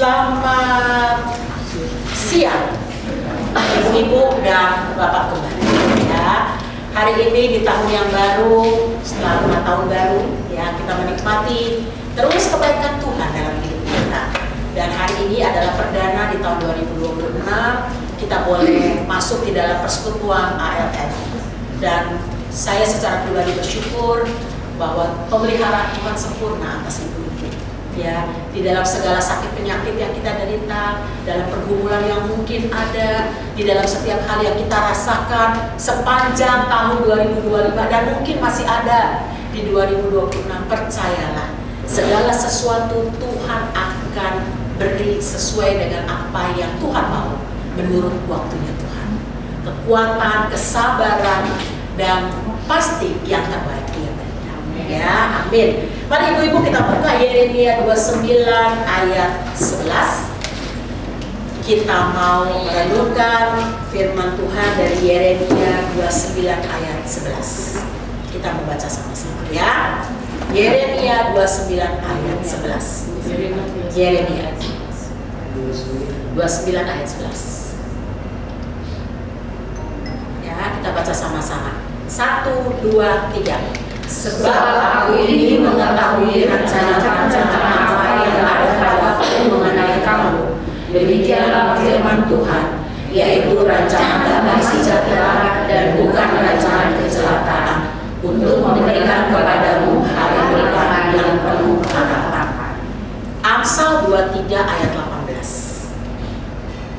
Selamat siang, Ibu dan Bapak kembali. Ya, hari ini di tahun yang baru, setelah 5 tahun baru, ya kita menikmati terus kebaikan Tuhan dalam hidup kita. Dan hari ini adalah perdana di tahun 2026 kita boleh masuk di dalam persekutuan ALF. Dan saya secara pribadi bersyukur bahwa pemeliharaan Tuhan sempurna atas ibu. Ya, di dalam segala sakit penyakit yang kita derita, dalam pergumulan yang mungkin ada, di dalam setiap hal yang kita rasakan sepanjang tahun 2025 dan mungkin masih ada di 2026, percayalah, segala sesuatu Tuhan akan beri sesuai dengan apa yang Tuhan mau menurut waktunya Tuhan. Kekuatan, kesabaran, dan pasti yang terbaik dia berikan. Ya, amin. Mari ibu-ibu kita buka Yeremia 29 ayat 11. Kita mau merenungkan firman Tuhan dari Yeremia 29 ayat 11. Kita membaca sama-sama ya. Yeremia 29 ayat 11. Yeremia 29 ayat 11. Ya, kita baca sama-sama. 1, 2, 3. Sebab aku ini mengetahui rencana-rencana apa yang ada padaku mengenai kamu. Demikianlah firman Tuhan, yaitu rancangan damai sejahtera dan bukan rancangan kecelakaan, untuk memberikan kepadamu hari depan yang penuh harapan. Amsal 23 ayat 18.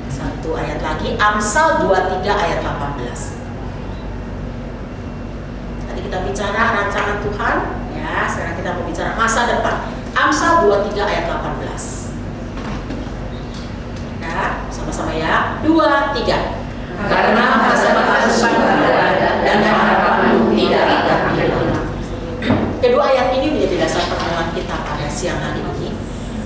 Satu ayat lagi, Amsal 23 ayat 18. Kita bicara rancangan Tuhan, ya. Sekarang kita mau bicara masa depan. Amsal 23 ayat 18. Ya, sama-sama ya. 2, 3. Karena masa depan sudah ada dan harapanmu tidak akan hilang. Kedua ayat ini menjadi dasar pertemuan kita pada siang hari ini,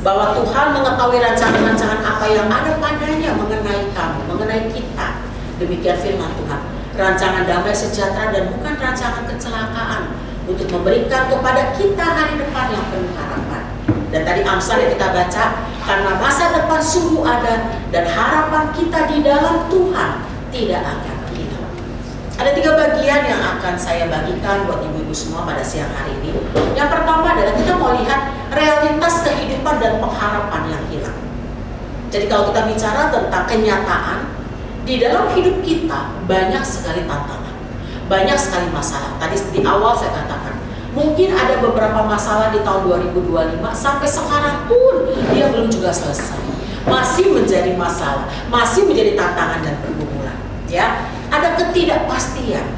bahwa Tuhan mengetahui rancangan-rancangan apa yang ada padanya mengenai kamu, mengenai kita. Demikian firman Tuhan. Rancangan damai sejahtera dan bukan rancangan kecelakaan, untuk memberikan kepada kita hari depan yang penuh harapan. Dan tadi Amsal yang kita baca, karena masa depan sungguh ada dan harapan kita di dalam Tuhan tidak akan hilang. Ada 3 bagian yang akan saya bagikan buat ibu-ibu semua pada siang hari ini. Yang pertama adalah kita mau lihat realitas kehidupan dan pengharapan yang hilang. Jadi kalau kita bicara tentang kenyataan, di dalam hidup kita banyak sekali tantangan, banyak sekali masalah. Tadi di awal saya katakan, mungkin ada beberapa masalah di tahun 2025 sampai sekarang pun dia belum juga selesai. Masih menjadi masalah, masih menjadi tantangan dan pergumulan. Ya, ada ketidakpastian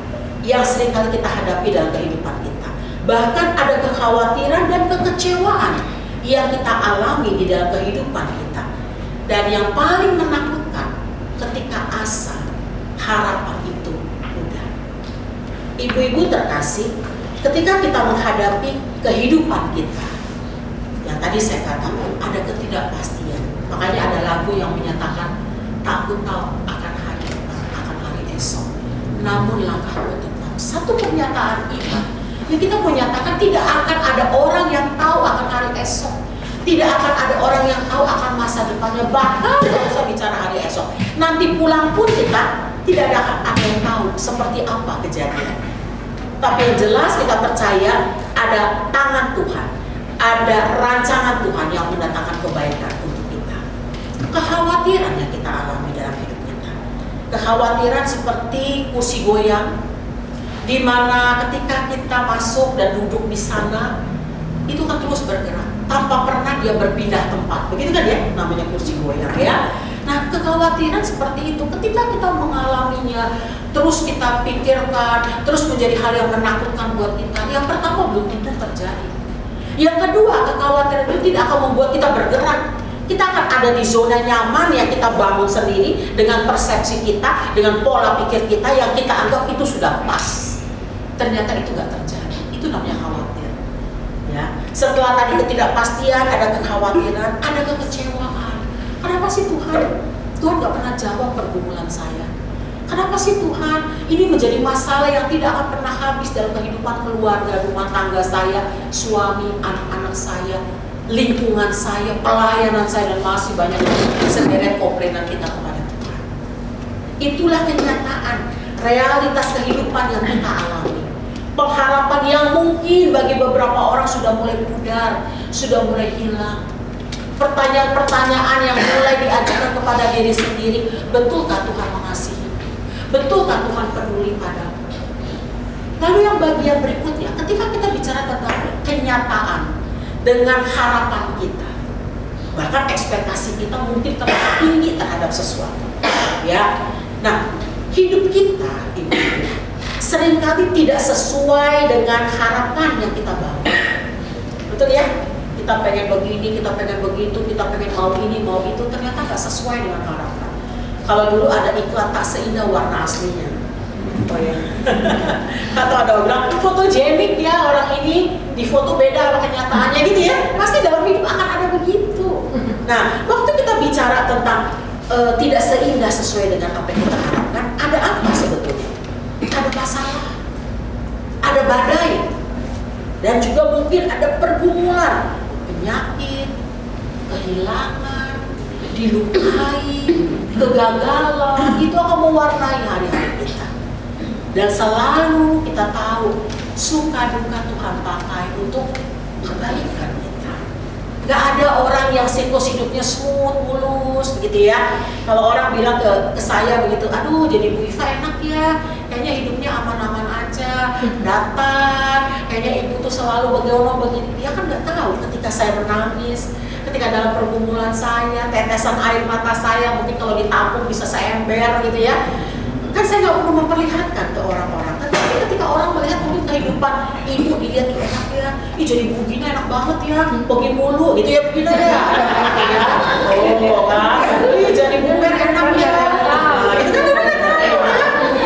yang seringkali kita hadapi dalam kehidupan kita. Bahkan ada kekhawatiran dan kekecewaan yang kita alami di dalam kehidupan kita. Dan yang paling menakutkan, ketika asa, harapan itu pudar. Ibu-ibu terkasih, ketika kita menghadapi kehidupan kita, yang tadi saya katakan ada ketidakpastian. Makanya ada lagu yang menyatakan, tak ku tahu akan hari depan, akan hari esok, namun langkahku tetap. Satu pernyataan iman yang kita menyatakan tidak akan ada orang yang tahu akan hari esok. Tidak akan ada orang yang tahu akan masa depannya. Bahkan kalau saya bicara hari esok, nanti pulang pun kita tidak ada yang tahu seperti apa kejadiannya. Tapi yang jelas kita percaya ada tangan Tuhan, ada rancangan Tuhan yang mendatangkan kebaikan untuk kita. Kekhawatiran yang kita alami dalam hidup kita, kekhawatiran seperti kursi goyang, di mana ketika kita masuk dan duduk di sana, itu kan terus bergerak tanpa pernah dia berpindah tempat. Begitu kan ya, namanya kursi goyang ya. Nah, kekhawatiran seperti itu ketika kita mengalaminya, terus kita pikirkan, terus menjadi hal yang menakutkan buat kita. Yang pertama belum tentu terjadi. Yang kedua, kekhawatiran itu tidak akan membuat kita bergerak. Kita akan ada di zona nyaman yang kita bangun sendiri dengan persepsi kita, dengan pola pikir kita yang kita anggap itu sudah pas. Ternyata itu nggak terjadi. Itu namanya khawatir. Ya. Setelah tadi ketidakpastian, ada kekhawatiran, ada kekecewaan. Kenapa sih Tuhan? Tuhan gak pernah jawab pergumulan saya. Kenapa sih Tuhan? Ini menjadi masalah yang tidak akan pernah habis dalam kehidupan keluarga, rumah tangga saya, suami, anak-anak saya. lingkungan saya, pelayanan saya, dan masih banyak sederet komplainan kita kepada Tuhan. Itulah kenyataan, realitas kehidupan yang kita alami. Pengharapan yang mungkin bagi beberapa orang sudah mulai pudar, sudah mulai hilang. Pertanyaan-pertanyaan yang mulai diajukan kepada diri sendiri, betulkah Tuhan mengasihi? Betulkah Tuhan peduli padamu? Lalu yang bagian berikutnya, ketika kita bicara tentang kenyataan dengan harapan kita, bahkan ekspektasi kita mungkin terlalu tinggi terhadap sesuatu, ya. Nah, hidup kita ini seringkali tidak sesuai dengan harapan yang kita bawa. Betul ya? Kita pengen begini, kita pengen begitu, kita pengen mau ini, mau itu, ternyata nggak sesuai dengan harapan. Kalau dulu ada iklan tak seindah warna aslinya. Oh ya. Atau ada orang bilang fotogenik ya orang ini, di foto beda sama kenyataannya gitu ya. Pasti dalam hidup akan ada begitu. Nah, waktu kita bicara tentang tidak seindah sesuai dengan apa yang kita harapkan, ada apa sebetulnya? Ada masalah, ada badai, dan juga mungkin ada pergumulan, penyakit, kehilangan, dilukai, kegagalan. Itu akan mewarnai hari-hari kita. Dan selalu kita tahu suka duka Tuhan pakai untuk kebaikan kita. Gak ada orang yang siklus hidupnya smooth, mulus begitu ya. Kalau orang bilang ke saya begitu, aduh jadi Bu Iva enak ya, kayaknya hidupnya aman-aman aja, datar, kayaknya ibu tuh selalu begini. Dia kan gak tahu ketika saya menangis, ketika dalam pergumulan saya, tetesan air mata saya mungkin kalau ditampung bisa seember gitu ya. Kan saya nggak perlu memperlihatkan ke orang-orang. Tapi ketika orang melihat mungkin kehidupan ibu, dilihat enak ya, ih jadi Bu Gina enak banget ya, pergi mulu gitu ya Bu Gina ya. Oh kan, ih jadi Bu Mer enak ya. Gitu kan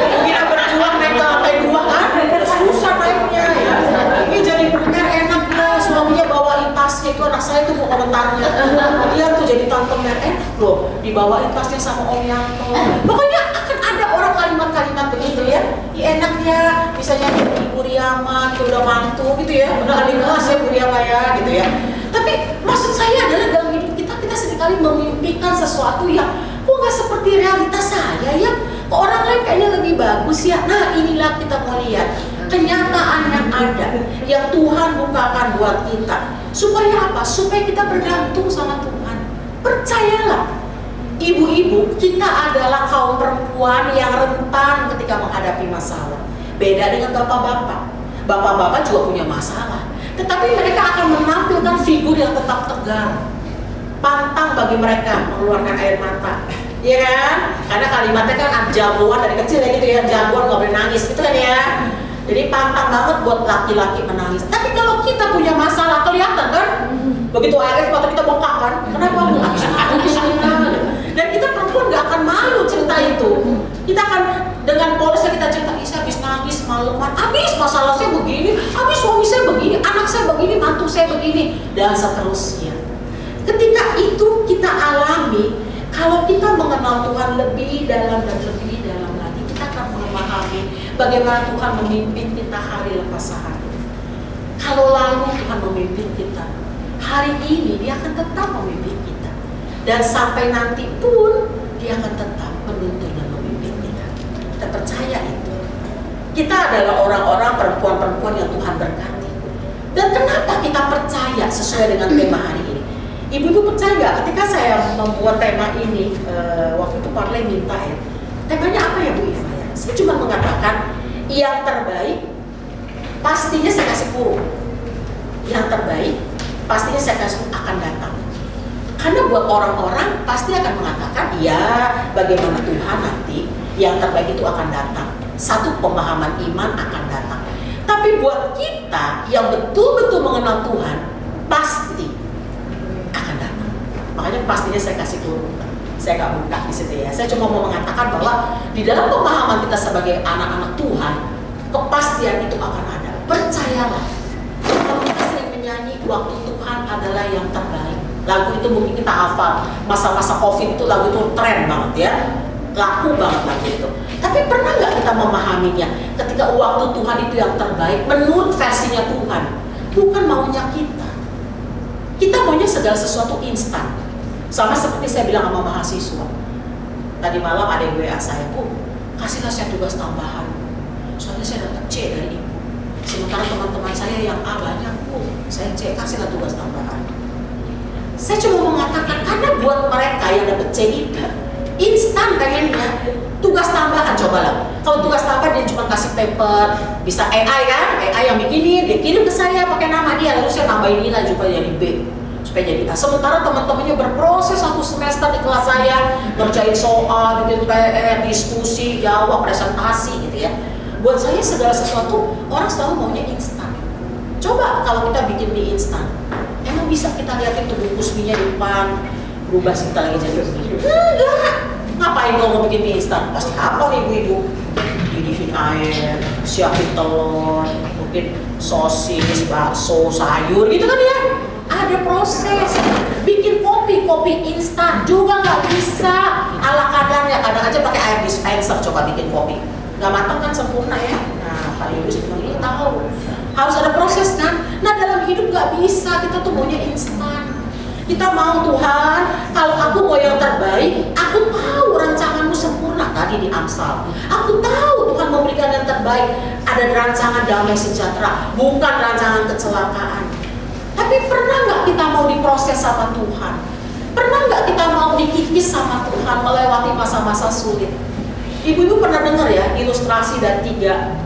Bu Gina berjuang naik ke lantai 2 kan, susah naiknya ya. Ih jadi Bu Mer enak ya, suaminya bawain tasnya, itu anak saya tuh mau komentarnya. Dia tuh jadi Tante Mer enak loh, dibawain tasnya sama Om Yanto. Pokoknya akan ada orang kalimat-kalimat begitu ya, enak ya, misalnya Ibu Riama, itu udah mantu gitu ya, udah adik kelas ya Bu Riama ya gitu ya. Tapi maksud saya adalah dalam hidup kita seringkali memimpikan sesuatu yang kok nggak seperti realitas saya ya, kok orang lain kayaknya lebih bagus ya. Nah inilah kita mau lihat kenyataan yang ada, yang Tuhan bukakan buat kita. Supaya apa? Supaya kita bergantung sama Tuhan. Percayalah, ibu-ibu, kita adalah kaum perempuan yang rentan ketika menghadapi masalah. Beda dengan bapak-bapak. Bapak-bapak juga punya masalah, tetapi mereka akan menampilkan figur yang tetap tegar. Pantang bagi mereka mengeluarkan air mata, ya kan? Karena kalimatnya kan jagoan dari kecil ya gitu ya, jagoan nggak boleh nangis gitu kan ya. Jadi pantang banget buat laki-laki menangis. Tapi kalau kita punya masalah, kelihatan kan? Begitu air mata kita bengkak kan? Kenapa Bu? Nangis. Dan kita perempuan nggak akan malu cerita itu. Kita akan dengan polosnya kita cerita, saya habis nangis malaman, habis masalah saya begini, habis suami saya begini, anak saya begini, mantu saya begini, dan seterusnya. Ketika itu kita alami, kalau kita mengenal Tuhan lebih dalam dan lebih dalam lagi, kita akan memahami bagaimana Tuhan memimpin kita hari lepas hari. Kalau lalu Tuhan memimpin kita, hari ini Dia akan tetap memimpin kita. Dan sampai nanti pun Dia akan tetap menuntun dan memimpin kita. Kita percaya itu. Kita adalah orang-orang perempuan-perempuan yang Tuhan berkati. Dan kenapa kita percaya sesuai dengan tema hari ini? Ibu-ibu percaya nggak ketika saya membuat tema ini, waktu itu Parley minta ya, temanya apa ya Bu Iva ya? Saya cuma mengatakan yang terbaik pastinya saya kasih kurung. Yang terbaik pastinya saya kasih akan datang. Karena buat orang-orang pasti akan mengatakan, ya bagaimana Tuhan nanti yang terbaik itu akan datang. Satu pemahaman iman akan datang. Tapi buat kita yang betul-betul mengenal Tuhan, pasti akan datang. Makanya pastinya saya kasih kurung. Saya nggak buka di situ ya. Saya cuma mau mengatakan bahwa di dalam pemahaman kita sebagai anak-anak Tuhan, kepastian itu akan ada. Percayalah. Kalau kita sering menyanyi, waktu Tuhan adalah yang terbaik. Lagu itu mungkin kita hafal. Masa-masa COVID itu lagu itu tren banget ya. Laku banget lagu itu. Tapi pernah nggak kita memahaminya? Ketika waktu Tuhan itu yang terbaik, menurut versinya Tuhan, bukan maunya kita. Kita maunya segala sesuatu instan. Sama seperti saya bilang sama mahasiswa. Tadi malam ada yang WA saya, "Bu, kasihlah saya tugas tambahan. Soalnya saya dapat C dari Ibu. Sementara teman-teman saya yang A banyak, Bu. Saya C, kasihlah tugas tambahan." Saya cuma mengatakan, karena buat mereka yang dapat C itu instan pengennya tugas tambahan. Cobalah, kalau tugas tambahan dia cuma kasih paper, bisa AI kan, AI yang bikinin, dia kirim ke saya pakai nama dia, lalu saya tambahin nilai supaya jadi B, supaya jadi A. Sementara teman-temannya berproses 1 semester di kelas saya, ngerjain soal, bikin PR, diskusi, jawab, presentasi gitu ya. Buat saya segala sesuatu orang selalu maunya instan. Coba kalau kita bikin mie instan, emang bisa kita liatin tuh bungkus mie-nya di depan, berubah sih kita lagi jadi begini? Enggak. Ngapain kalau mau bikin mie instan? Pasti apa nih ibu-ibu? Didihin air, siapin telur, mungkin sosis, bakso, sayur gitu kan ya? Ada proses. Bikin kopi instan juga nggak bisa ala kadarnya. Kadang aja pakai air dispenser coba bikin kopi. Nggak matang kan sempurna ya? Nah, Pak Yudus ini tahu. Harus ada proses kan? Nah, dalam hidup nggak bisa, kita tuh maunya instan. Kita mau Tuhan, kalau aku mau yang terbaik, aku tahu rancanganmu sempurna tadi di Amsal. Aku tahu Tuhan memberikan yang terbaik. Ada rancangan damai sejahtera, bukan rancangan kecelakaan. Tapi pernah nggak kita mau diproses sama Tuhan? Pernah nggak kita mau dikikis sama Tuhan melewati masa-masa sulit? Ibu-ibu pernah dengar ya ilustrasi dari 3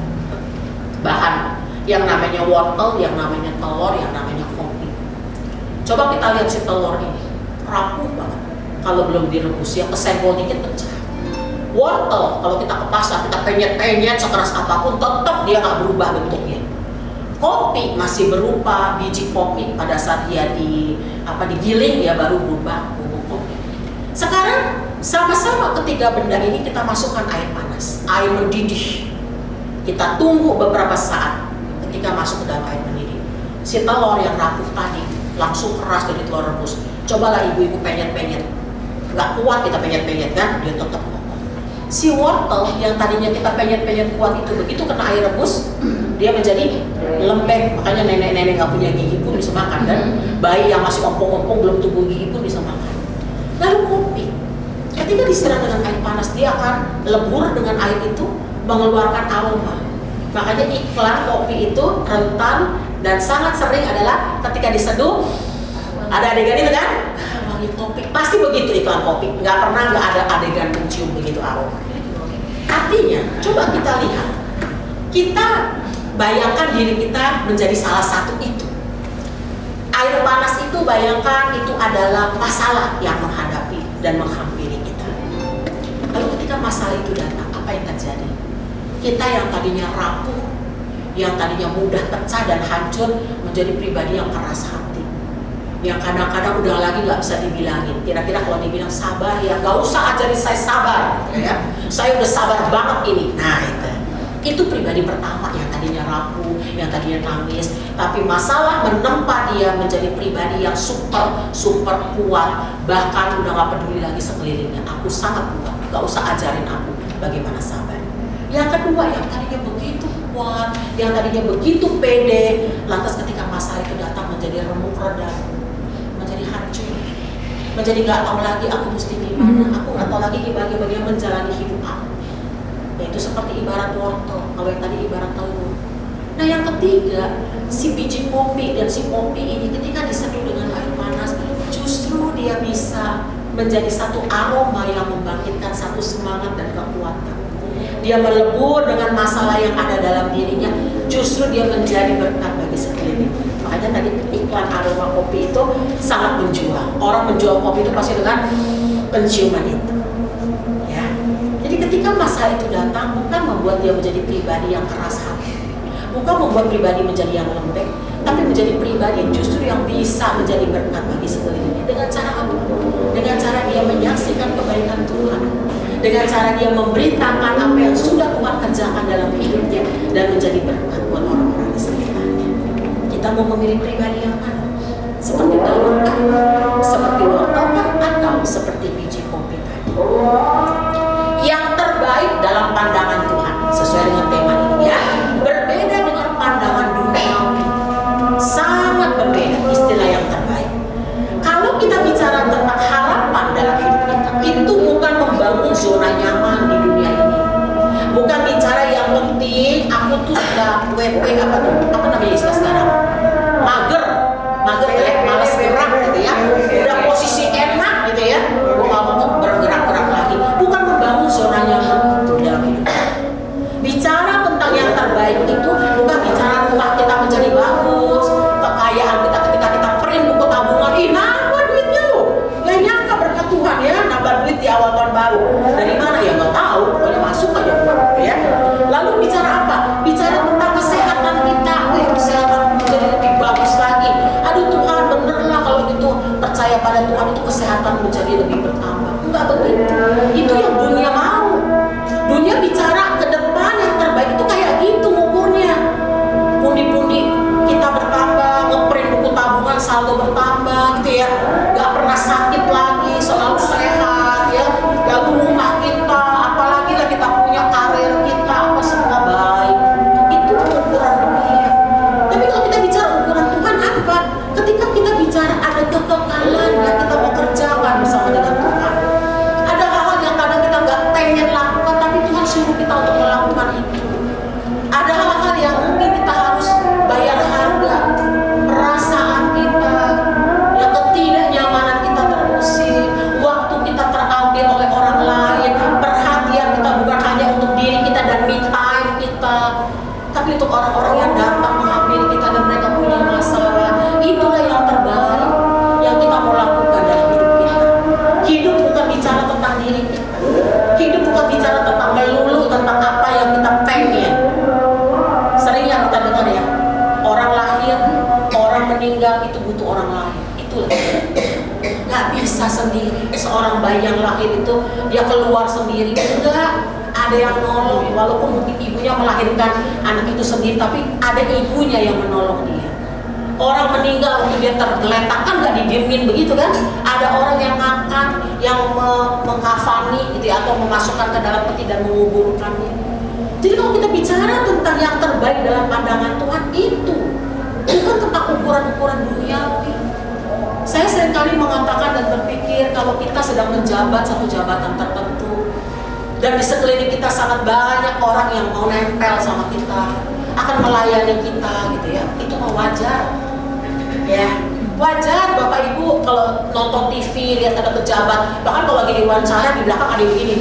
bahan, yang namanya wortel, yang namanya telur, yang namanya kopi. Coba kita lihat si telur ini, rapuh banget kalau belum direbus, yang kesenggol dikit pecah. Wortel kalau kita ke pasar, kita penyet-penyet sekeras apapun, tetap dia nggak berubah bentuknya. Kopi masih berupa biji kopi, pada saat dia digiling dia baru berubah bubuk kopi. Sekarang sama-sama ketiga benda ini kita masukkan air panas, air mendidih. Kita tunggu beberapa saat. Ketika masuk ke dalam air mendidih, si telur yang rapuh tadi langsung keras jadi telur rebus. Cobalah ibu-ibu penyet-penyet, nggak kuat kita penyet-penyet kan, dia tetap kokoh. Si wortel yang tadinya kita penyet-penyet kuat itu, begitu kena air rebus, dia menjadi lembek. Makanya nenek-nenek nggak punya gigi pun bisa makan, dan bayi yang masih ompong-ompong belum tumbuh gigi pun bisa makan. Lalu kopi, ketika disiram dengan air panas, dia akan lebur dengan air itu, mengeluarkan aroma. Makanya iklan kopi itu rentan dan sangat sering adalah ketika diseduh, ada adegan itu kan, wangi kopi, pasti begitu iklan kopi. Nggak pernah nggak ada adegan mencium begitu aroma. Artinya, coba kita lihat, kita bayangkan diri kita menjadi salah satu itu. Air panas itu, bayangkan itu adalah masalah yang menghadapi dan menghampiri kita. Lalu ketika masalah itu datang, apa yang terjadi? Kita yang tadinya rapuh, yang tadinya mudah pecah dan hancur, menjadi pribadi yang keras hati, yang kadang-kadang udah lagi nggak bisa dibilangin. Kira-kira kalau dibilang sabar, ya nggak usah ajarin saya sabar, ya. Saya udah sabar banget ini. Nah itu pribadi pertama yang tadinya rapuh, yang tadinya nangis, tapi masalah menempa dia menjadi pribadi yang super kuat, bahkan udah nggak peduli lagi sekelilingnya. Aku sangat kuat, nggak usah ajarin aku bagaimana sabar. Yang kedua, yang tadinya begitu kuat, yang tadinya begitu pede, lantas ketika masalah itu datang menjadi remuk redam, menjadi hancur, menjadi nggak tahu lagi aku mesti gimana, aku nggak tahu lagi bagaimana menjalani hidup aku. Yaitu seperti ibarat wortel, kalau yang tadi ibarat telur. Nah yang ketiga, si biji kopi dan si kopi ini ketika diseduh dengan air panas, justru dia bisa menjadi satu aroma yang membangkitkan satu semangat dan kekuatan. Dia melebur dengan masalah yang ada dalam dirinya, justru dia menjadi berkat bagi sekeliling. Makanya tadi iklan aroma kopi itu sangat menjual. Orang menjual kopi itu pasti dengan penciuman itu. Ya. Jadi ketika masalah itu datang, bukan membuat dia menjadi pribadi yang keras hati, bukan membuat pribadi menjadi yang lembek, tapi menjadi pribadi yang justru yang bisa menjadi berkat bagi sekelilingnya. Dengan cara apa? Dengan cara dia menyaksikan kebaikan Tuhan, dengan cara dia memberitakan apa yang sudah Tuhan kerjakan dalam hidupnya dan menjadi berkat buat orang-orang di sekitarnya. Kita mau memilih pribadi yang mana? Seperti telur kah? Seperti wortel kah? Atau seperti biji kopi tadi? Yang terbaik dalam pandangan Tuhan, sesuai dengan tema ini ya, berbeda dengan pandangan dunia. Sangat berbeda istilah yang terbaik. pergi awal tahun baru. Dari mana ya nggak tahu, pokoknya masuk aja ya. Lalu bicara apa? Bicara tentang kesehatan kita. Kesehatan menjadi lebih bagus lagi. Aduh Tuhan, bener lah kalau gitu percaya pada Tuhan itu kesehatan menjadi lebih bertambah. Enggak begitu. Itu yang dunia mau. Dunia bicara ke depan yang terbaik itu kayak gitu ngukurnya. Pundi-pundi kita bertambah, ngeprint buku tabungan saldo bertambah gitu ya. Gak pernah sakit lagi, selalu sehat ya. Lalu rumah kita, apalagi lah kita punya karir kita, apa semua baik. Itu ukuran dunia. Tapi kalau kita bicara ukuran Tuhan apa? Ketika kita bicara ada kekekalan yang kita mau kerjakan bersama dengan Tuhan. Ada hal-hal yang kadang kita nggak pengen lakukan, tapi Tuhan suruh kita untuk melakukan itu. Ada hal-hal yang mungkin kita harus bayar harga, perasaan kita, ya ketidaknyamanan kita terusir, waktu kita terambil oleh orang lain, perhatian kita bukan hanya untuk diri kita dan me time kita, tapi untuk orang-orang yang datang menghampiri kita dan mereka punya masalah. Itulah yang terbaik yang kita mau lakukan dalam hidup kita. Hidup bukan bicara tentang diri kita. Hidup bukan bicara tentang melulu tentang apa yang kita pengen. Sering yang kita dengar ya, orang lahir, orang meninggal itu butuh orang lain. Itulah. Gak bisa sendiri. Seorang bayi yang lahir itu dia keluar sendiri. Enggak. Ada yang nolong. Walaupun mungkin ibunya melahirkan anak itu sendiri, tapi ada ibunya yang menolong dia. Orang meninggal waktu dia tergeletak kan gak didiemin begitu kan? Ada orang yang ngangkat, yang mengkafani gitu ya, atau memasukkan ke dalam peti dan menguburkannya. Jadi kalau kita bicara tentang yang terbaik dalam pandangan Tuhan itu bukan tentang ukuran-ukuran duniawi. Saya seringkali mengatakan dan berpikir kalau kita sedang menjabat satu jabatan tertentu dan di sekeliling kita sangat banyak orang yang mau nempel sama kita, akan melayani kita gitu ya, itu mah wajar ya. Wajar Bapak Ibu kalau nonton TV lihat ada pejabat, bahkan kalau lagi diwawancara di belakang ada yang begini.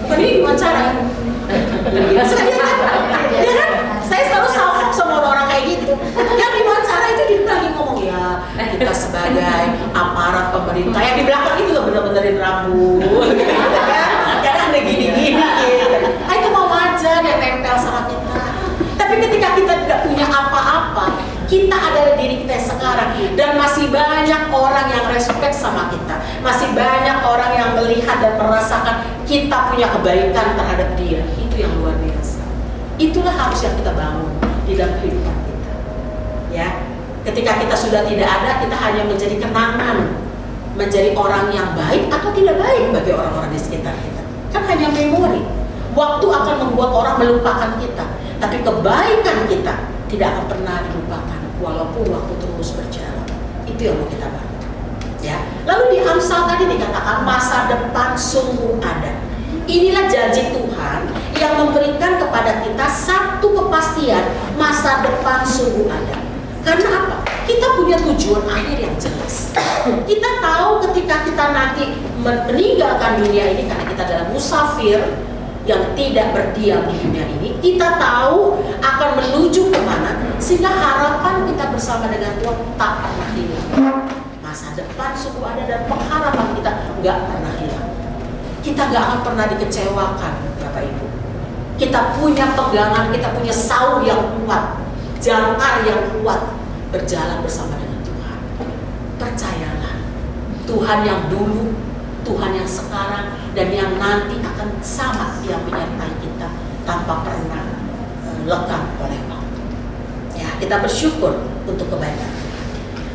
Bukan ini diwawancara ya? Ya kan? Saya selalu salfok sama orang-orang kayak gitu. Yang diwawancara itu di lagi ngomong ya, kita sebagai aparat pemerintah yang di belakang itu loh bener-benerin rambut. Kadang ada gini-gini gitu. Itu mau wajar yang nempel sama kita. Tapi ketika kita tidak punya apa-apa, kita adalah diri kita yang sekarang, dan masih banyak orang yang respect sama kita, masih banyak orang yang melihat dan merasakan kita punya kebaikan terhadap dia. Itu yang luar biasa. Itulah harus yang kita bangun di dalam kehidupan kita ya. Ketika kita sudah tidak ada, kita hanya menjadi kenangan, menjadi orang yang baik atau tidak baik bagi orang-orang di sekitar kita. Kan hanya memori. Waktu akan membuat orang melupakan kita, tapi kebaikan kita tidak akan pernah dilupakan walaupun waktu terus berjalan. Itu yang mau kita bangun ya. Lalu di Amsal tadi dikatakan masa depan sungguh ada. Inilah janji Tuhan yang memberikan kepada kita satu kepastian, masa depan sungguh ada. Karena apa? Kita punya tujuan akhir yang jelas. Kita tahu ketika kita nanti meninggalkan dunia ini, karena kita adalah musafir yang tidak berdiam di dunia ini, kita tahu akan menuju kemana, sehingga harapan kita bersama dengan Tuhan tak pernah hilang. Masa depan sungguh ada dan pengharapan kita nggak pernah hilang. Kita nggak akan pernah dikecewakan, Bapak Ibu. Kita punya pegangan, kita punya saung yang kuat, jangkar yang kuat, berjalan bersama dengan Tuhan. Percayalah, Tuhan yang dulu, Tuhan yang sekarang, dan yang nanti akan sama yang menyertai kita tanpa pernah lekang oleh waktu. Ya, kita bersyukur untuk kebaikan Tuhan.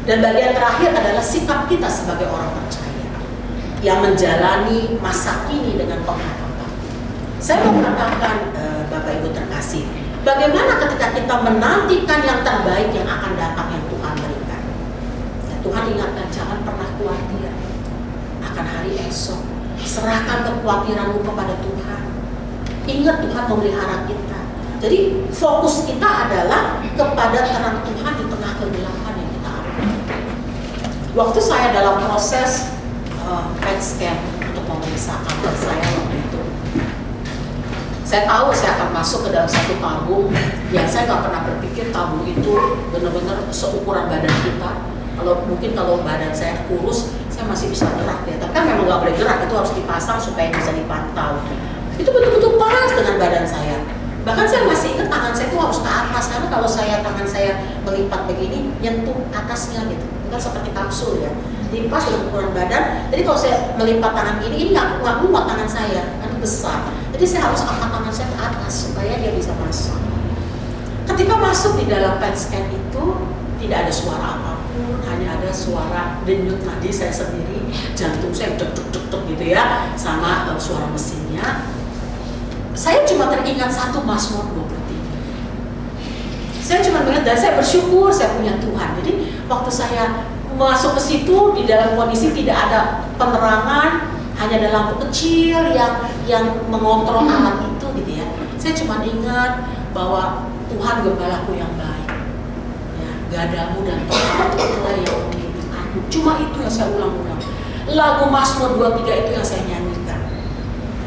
Dan bagian terakhir adalah sikap kita sebagai orang percaya yang menjalani masa kini dengan pengharapan. Saya mau mengatakan Bapak Ibu terkasih, bagaimana ketika kita menantikan yang terbaik yang akan datang yang Tuhan berikan. Ya, Tuhan ingatkan jangan pernah khawatir akan hari esok. Serahkan kekhawatiranmu kepada Tuhan. Ingat Tuhan memelihara kita. Jadi fokus kita adalah kepada terang Tuhan di tengah kegelapan yang kita alami. Waktu saya dalam proses PET scan untuk memeriksa kanker saya waktu itu, saya tahu saya akan masuk ke dalam satu tabung yang saya nggak pernah berpikir tabung itu benar-benar seukuran badan kita. Kalau badan saya kurus, saya masih bisa gerak ya. Tapi kan memang memang nggak boleh gerak, itu harus dipasang supaya bisa dipantau. Itu betul-betul pas dengan badan saya. Bahkan saya masih ingat tangan saya itu harus ke atas, karena kalau tangan saya melipat begini, nyentuh atasnya gitu, bukan seperti kapsul ya. Jadi pas dengan ukuran badan. Jadi kalau saya melipat tangan ini nggak muat tangan saya, karena besar. Jadi saya harus angkat tangan saya ke atas supaya dia bisa masuk. Ketika masuk di dalam PET scan itu tidak ada suara apapun, hanya ada suara denyut nadi saya sendiri, jantung saya deg-deg gitu ya, sama suara mesinnya. Saya cuma teringat satu Mazmur 23. Saya cuma ingat dan saya bersyukur saya punya Tuhan. Jadi waktu saya masuk ke situ di dalam kondisi tidak ada penerangan, hanya ada lampu kecil yang mengontrol alat itu gitu ya. Saya cuma ingat bahwa Tuhan gembalaku yang baik. Ya, gadamu dan topamu itulah yang membimbing aku. Cuma itu yang saya ulang-ulang. Lagu Mazmur 23 itu yang saya nyanyikan.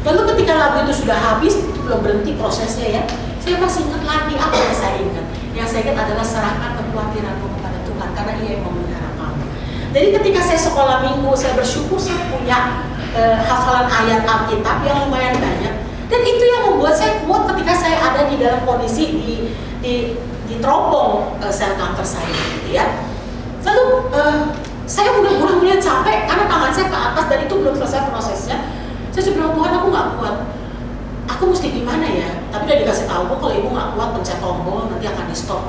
Lalu ketika lagu itu sudah habis, itu belum berhenti prosesnya ya. Saya masih ingat lagi apa yang saya ingat. Yang saya ingat adalah serahkan kekhawatiranmu kepada Tuhan karena Ia yang memelihara kamu. Jadi ketika saya sekolah minggu, saya bersyukur saya punya hafalan ayat Alkitab yang lumayan banyak. Dan itu yang membuat saya kuat ketika saya ada di dalam kondisi di teropong sel kanker saya gitu ya. Lalu saya udah mulai capek karena tangan saya ke atas dan itu belum selesai prosesnya. Saya bilang, Tuhan aku nggak kuat, aku mesti gimana ya? Tapi udah dikasih tahu kok kalau ibu nggak kuat pencet tombol nanti akan di stop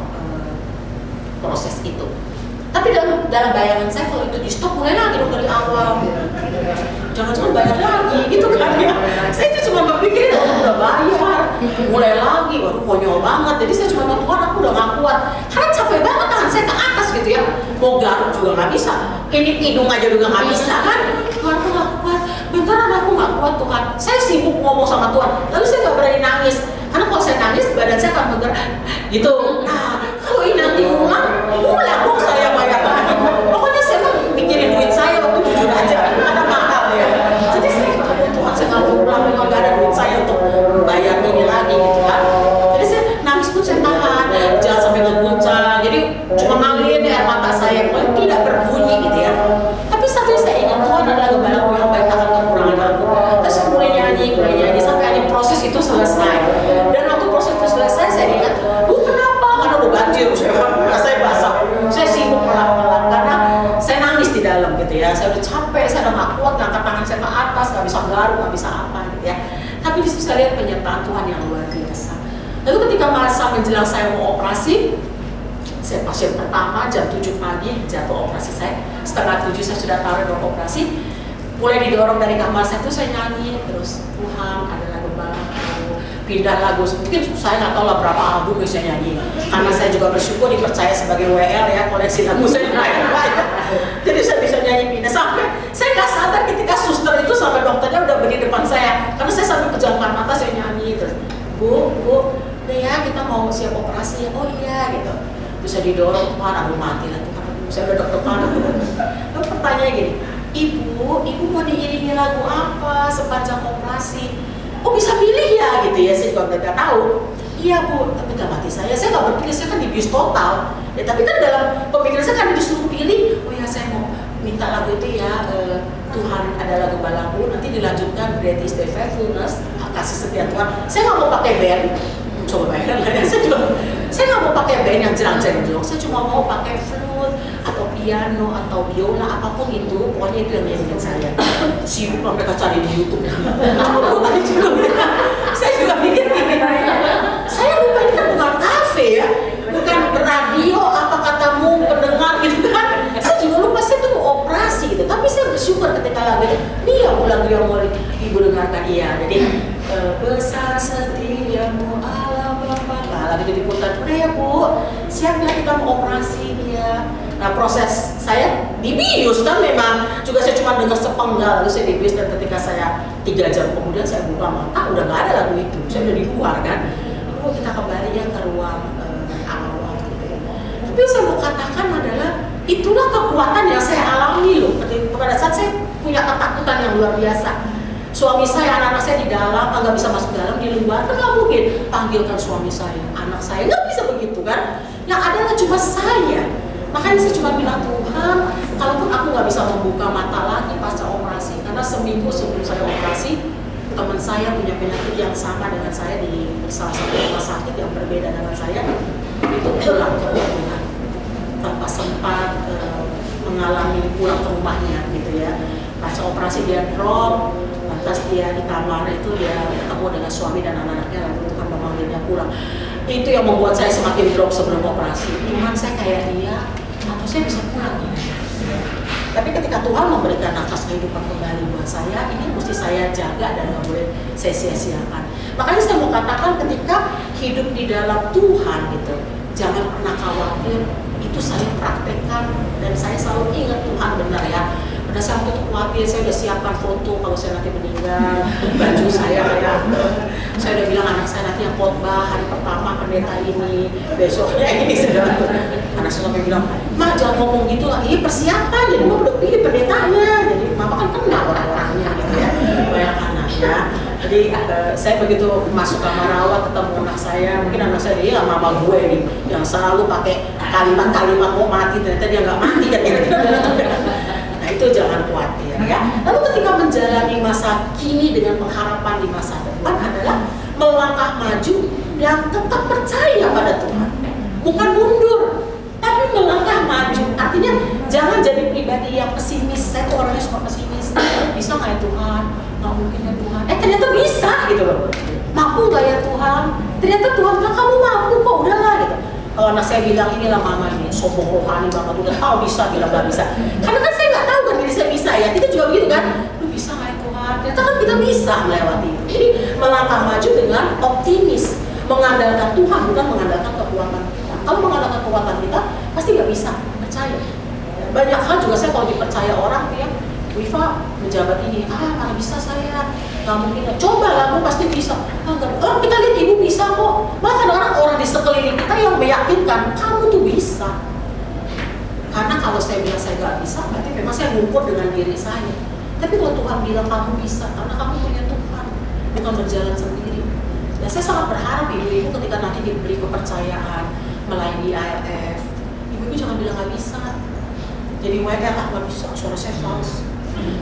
proses itu. Tapi dalam bayangan saya kalau itu di stop mulai lagi dong dari awal. Jangan-jangan bayar lagi gitu kan ya. Saya itu cuma berpikir udah bayar, mulai lagi, waduh konyol banget. Jadi saya cuma bilang, Tuhan aku udah nggak kuat, karena capek banget tangan saya ke atas gitu ya. Mau garuk juga nggak bisa, ini hidung aja juga nggak bisa kan. Tuhan aku nggak kuat, beneran aku nggak kuat Tuhan. Saya sibuk ngomong sama Tuhan, lalu saya nggak berani nangis, karena kalau saya nangis badan saya akan bergerak gitu. Nah kalau ini nanti ulang dong saya bayar lagi. Pokoknya saya kan mikirin duit saya waktu jujur aja, ada mahal ya. Jadi saya Tuhan saya nggak pulang, memang nggak ada duit saya untuk bayar ini lagi gitu kan. Jadi saya nangis pun saya tahan, jangan sampai ngeguncang. Jadi cuma ngalir di air mata saya, pokoknya tidak berbunyi gitu ya. Tapi satu yang saya ingat, Tuhan adalah gembalaku yang baik, takkan kekurangan aku. Terus mulai nyanyi sampai akhirnya proses itu selesai. Dan waktu proses itu selesai saya ingat, kenapa? Karena udah banjir, saya basah. Saya sibuk melap-melap karena saya nangis di dalam gitu ya. Saya udah capek, saya udah gak kuat ngangkat tangan saya ke atas, gak bisa garuk, gak bisa apa gitu ya. Tapi di situ saya lihat penyertaan Tuhan yang luar biasa. Lalu ketika masa menjelang saya mau operasi, saya pasien pertama jam 7 pagi jatuh operasi saya. Setengah 7 saya sudah taruh di operasi. Mulai didorong dari kamar saya itu saya nyanyi terus, Tuhan adalah gembalaku, pindah lagu. Mungkin saya nggak tahu lah berapa album yang saya nyanyi. Karena saya juga bersyukur dipercaya sebagai WL ya, koleksi lagu saya banyak. Jadi saya bisa nyanyi pindah sampai saya nggak sadar ketika suster itu sampai dokternya udah berdiri depan saya. Karena saya sambil pejamkan mata saya nyanyi terus, Bu, ya kita mau siap operasi ya. Oh iya gitu. Terus saya didorong, Tuhan aku mati lah Tuhan. Saya udah deg-degan. Lalu pertanyaannya gini, Ibu mau diiringi lagu apa sepanjang operasi? Oh bisa pilih ya gitu ya, saya juga nggak tahu. Iya Bu, tapi gak mati saya nggak berpikir, saya kan dibius total. Ya tapi kan dalam pemikiran saya kan disuruh pilih, oh ya saya mau minta lagu itu ya, Tuhan adalah gembalaku, nanti dilanjutkan Great is thy faithfulness, kasih setia Tuhan. Saya nggak mau pakai band, coba bayangkan lah ya, saya nggak mau pakai band yang jerang-jerang, saya cuma mau pakai flute atau piano atau biola apapun itu, pokoknya itu yang nyanyiin saya. Sibuk lah mereka cari di YouTube. Saya juga pikir gini, saya lupa ini kan bukan kafe ya, bukan radio apa katamu pendengar gitu kan. Saya juga lupa saya tuh mau operasi gitu, tapi saya bersyukur ketika lagu itu, ini ya lagu yang mau ibu dengarkan iya. Jadi besar setiamu Allah Bapa. Lagu itu diputar, udah ya Bu, siapnya kita mau operasi dia. Nah proses saya dibius kan memang juga saya cuma dengar sepenggal, lalu saya dibius dan ketika saya 3 jam kemudian saya buka mata udah nggak ada lagu itu, saya udah di luar kan. Lalu kita kembali ya ke ruang awal gitu ya. Tapi yang saya mau katakan adalah itulah kekuatan yang saya alami loh pada saat saya punya ketakutan yang luar biasa. Suami saya, anak-anak saya di dalam, nggak bisa masuk dalam, di luar kan nggak mungkin panggilkan suami saya, anak saya nggak bisa begitu kan. Yang adalah cuma saya. Makanya saya cuma bilang Tuhan, kalaupun aku nggak bisa membuka mata lagi pasca operasi, karena Karena seminggu sebelum saya operasi, teman saya punya penyakit yang sama dengan saya di salah satu rumah sakit yang berbeda dengan saya, itu pulang ke rumah tanpa sempat mengalami pulang ke rumahnya gitu ya. Pasca operasi dia drop, lantas dia di kamar itu dia ketemu dengan suami dan anak-anaknya, lalu Tuhan memanggilnya pulang. Itu yang membuat saya semakin drop sebelum operasi. Tuhan, saya kayak dia, atau saya bisa pulang ya? Tapi ketika Tuhan memberikan nafas kehidupan kembali buat saya, ini mesti saya jaga dan nggak boleh saya sia-siakan. Makanya saya mau katakan ketika hidup di dalam Tuhan gitu, jangan pernah khawatir. Itu saya praktekkan dan saya selalu ingat Tuhan benar ya. Pada saat itu khawatir, saya udah siapkan foto kalau saya nanti meninggal, baju saya kayak, saya udah bilang anak saya nanti yang khotbah hari pertama pendeta ini, besoknya ini sudah. Anak saya sampai bilang, "Ma, jangan ngomong gitu lah, ini persiapan, jadi mau udah pilih pendetanya, jadi mama kan kenal orang-orangnya gitu ya, banyak anaknya." Jadi saya begitu masuk kamar rawat ketemu anak saya, mungkin anak saya dia mama gue nih, yang selalu pakai kalimat-kalimat mau mati, ternyata dia nggak mati kan kira-kira. Nah itu jangan khawatir ya. Lalu ketika menjalani masa kini dengan pengharapan di masa depan adalah melangkah maju dan tetap percaya pada Tuhan, bukan mundur. Tapi melangkah maju, artinya jangan jadi pribadi yang pesimis. Saya tuh orangnya suka pesimis. Bisa nggak ya Tuhan? Nggak mungkin ya Tuhan. Ternyata bisa gitu loh. Mampu nggak ya Tuhan? Ternyata Tuhan bilang kamu mampu kok, udahlah gitu. Kalau anak saya bilang inilah mama ini sombong rohani banget, udah tahu bisa bilang nggak bisa. Karena kan saya nggak tahu kan diri saya bisa ya. Kita juga begitu kan? Lu bisa nggak ya Tuhan? Ternyata kan kita bisa melewati itu. Jadi melangkah maju dengan optimis, mengandalkan Tuhan bukan mengandalkan kekuatan kita. Kalau mengandalkan kekuatan kita pasti nggak bisa, percaya. Banyak hal juga saya kalau dipercaya orang tuh ya, Wifa menjabat ini, mana bisa saya, nggak mungkin. Coba lah, kamu pasti bisa. Kita lihat ibu bisa kok. Bahkan orang-orang di sekeliling kita yang meyakinkan kamu tuh bisa. Karena kalau saya bilang saya nggak bisa, berarti memang saya ngukur dengan diri saya. Tapi kalau Tuhan bilang kamu bisa, karena kamu punya Tuhan, bukan berjalan sendiri. Ya saya sangat berharap ibu-ibu ketika nanti diberi kepercayaan melayani ILF, ibu-ibu jangan bilang nggak bisa. Jadi WL nggak bisa, suara saya fals.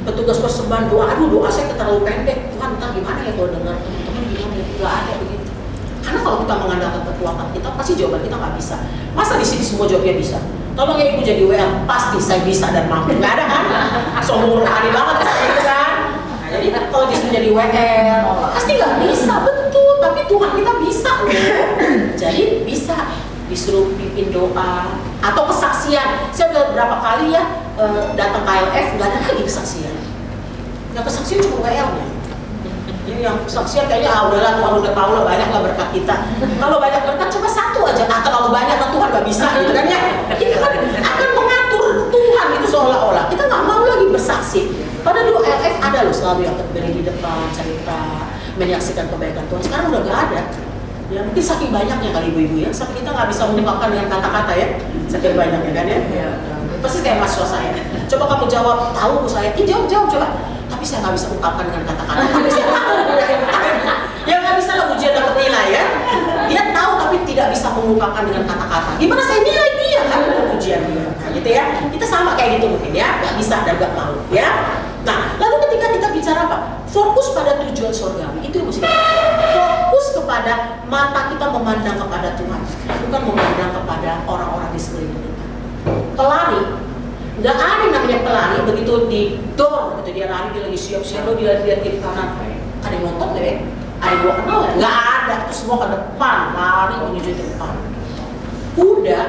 Petugas persembahan doa, aduh doa saya terlalu pendek. Tuhan entah gimana ya kalau dengar teman-teman bilang nggak ada begitu. Karena kalau kita mengandalkan kekuatan kita, pasti jawaban kita nggak bisa. Masa di sini semua jawabnya bisa? Tolong ya ibu jadi WL, pasti saya bisa dan mampu. Nggak ada kan? Sombong rohani banget itu kan? Nah, jadi kalau di sini jadi WL, pasti nggak bisa, betul. Tapi Tuhan kita bisa loh. Jadi bisa disuruh pimpin doa atau kesaksian. Saya udah berapa kali ya datang ke ILF, nggak ada lagi kesaksian. Yang kesaksian cuma WL-nya. Yang kesaksian kayaknya udahlah Tuhan udah tahu lah, banyak lah berkat kita. Kalau banyak berkat coba satu aja, terlalu banyak lah Tuhan nggak bisa gitu kan ya. Kita kan akan mengatur Tuhan itu seolah-olah kita nggak mau lagi bersaksi. Pada doa ILF ada loh selalu yang berdiri di depan cerita, menyaksikan kebaikan Tuhan. Sekarang udah nggak ada. Ya mungkin saking banyaknya kali ibu-ibu ya, saking kita nggak bisa mengungkapkan dengan kata-kata ya, saking banyaknya kan ya. Pasti kayak mahasiswa saya. Coba kamu jawab, tahu bu saya, jawab coba. Tapi saya nggak bisa ungkapkan dengan kata-kata. Tapi saya tahu. Ya nggak bisa lah ujian dapat nilai ya. Dia tahu tapi tidak bisa mengungkapkan dengan kata-kata. Gimana saya nilai dia kan ujian dia. Nah, gitu ya. Kita sama kayak gitu mungkin ya, nggak bisa dan nggak mau ya. Nah, lalu ketika kita bicara apa? Fokus pada tujuan surgawi, itu yang mesti fokus kepada mata kita memandang kepada Tuhan, bukan memandang kepada orang-orang di sekeliling kita. Pelari, nggak ada yang namanya pelari begitu didorong, gitu dia lari, dia lagi siap-siap, lo dia lihat kiri kanan, ada yang nonton nggak ya? Ada yang gua kenal nggak? Nggak ada, itu semua ke depan, lari menuju ke depan. Kuda,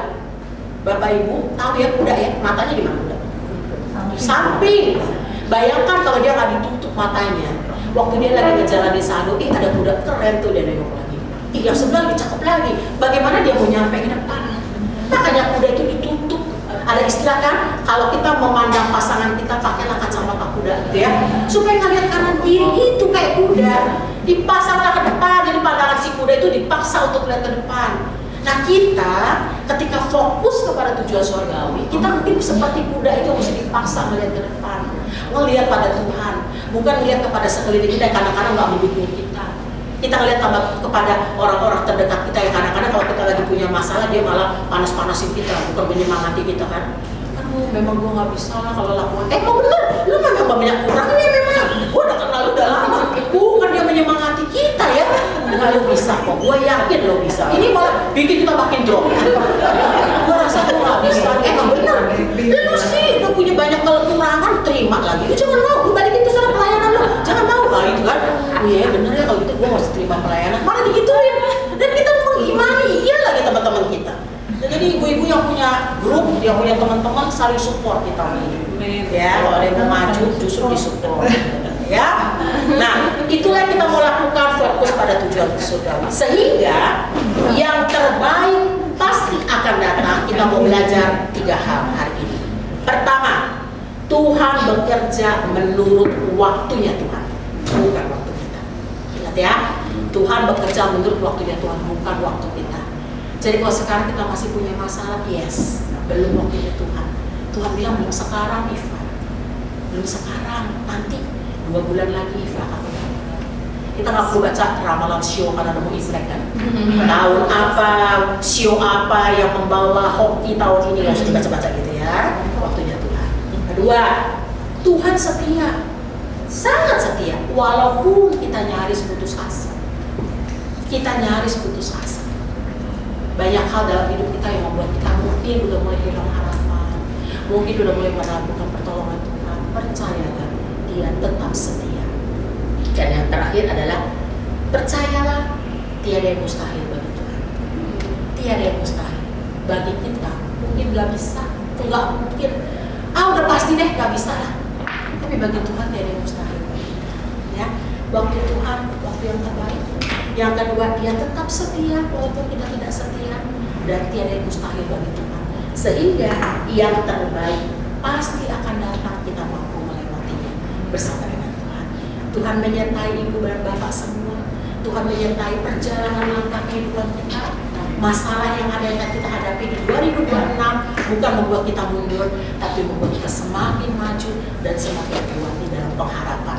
bapak ibu tahu ya kuda ya, matanya di mana kuda? Samping. Bayangkan kalau dia nggak ditutup matanya, waktu dia lagi ngejalanin saldo, ada kuda keren tuh dia nengok lagi. Yang sebelah lebih cakep lagi. Bagaimana dia mau nyampe ke depan? Makanya kuda itu ditutup. Ada istilah kan, kalau kita memandang pasangan kita pakailah kacamata kuda, gitu ya, supaya ngeliat kanan kiri itu kayak kuda. Dipasanglah ke depan, jadi pandangan si kuda itu dipaksa untuk lihat ke depan. Nah kita ketika fokus kepada tujuan surgawi, kita mungkin seperti kuda itu mesti dipaksa melihat ke depan, melihat pada Tuhan, bukan melihat kepada sekeliling kita yang kadang-kadang nggak mendukung kita. Kita melihat kepada orang-orang terdekat kita yang kadang-kadang kalau kita lagi punya masalah dia malah panas-panasin kita, bukan menyemangati kita kan. Aduh, memang gua nggak bisa lah kalau lakukan. Kok bener? Lu memang banyak kurangnya memang. lo bisa kok, gue yakin lo bisa. Ini malah bikin kita makin drop. Gue rasa gue gak bisa. Emang benar. Lu sih lo punya banyak kekurangan, terima lagi. Lu jangan mau, lu balikin ke sana pelayanan lo. Jangan mau lah itu kan. Oh iya bener ya kalau gitu gue harus terima pelayanan. Malah digituin. Dan kita mengimani, iya lagi teman-teman kita. Dan jadi ibu-ibu yang punya grup, yang punya teman-teman saling support kita ini. Ya, kalau ada yang mau maju justru disupport. Ya, nah itulah yang kita mau lakukan, fokus pada tujuan surgawi sehingga yang terbaik pasti akan datang. Kita mau belajar 3 hal hari ini. Pertama, Tuhan bekerja menurut waktunya Tuhan, bukan waktu kita. Ingat ya, Tuhan bekerja menurut waktunya Tuhan, bukan waktu kita. Jadi kalau sekarang kita masih punya masalah, yes, belum waktunya Tuhan. Tuhan bilang belum sekarang, Iva, belum sekarang, nanti 2 bulan lagi Iva akan benar. Kita nggak perlu baca ramalan sio karena nemu Imlek kan. Tahun apa, sio apa yang membawa hoki tahun ini, nggak usah dibaca-baca gitu ya. Waktunya Tuhan. Kedua, Tuhan setia, sangat setia, walaupun kita nyaris putus asa. Kita nyaris putus asa. Banyak hal dalam hidup kita yang membuat kita mungkin udah mulai hilang harapan, mungkin udah mulai meragukan pertolongan Tuhan. Percayalah, Dia tetap setia. Dan yang terakhir adalah percayalah, tiada yang mustahil bagi Tuhan. Tiada yang mustahil bagi kita. Mungkin nggak bisa, nggak mungkin. Udah pasti deh nggak bisa lah. Tapi bagi Tuhan tiada yang mustahil. Ya, waktu Tuhan, waktu yang terbaik. Yang kedua, Dia tetap setia walaupun kita tidak setia, dan tiada yang mustahil bagi Tuhan. Sehingga yang terbaik pasti akan datang, kita mampu melewatinya bersama dengan Tuhan. Tuhan menyertai ibu dan bapak semua. Tuhan menyertai perjalanan langkah kehidupan kita. Masalah yang ada yang kita hadapi di 2026 bukan membuat kita mundur, tapi membuat kita semakin maju dan semakin kuat di dalam pengharapan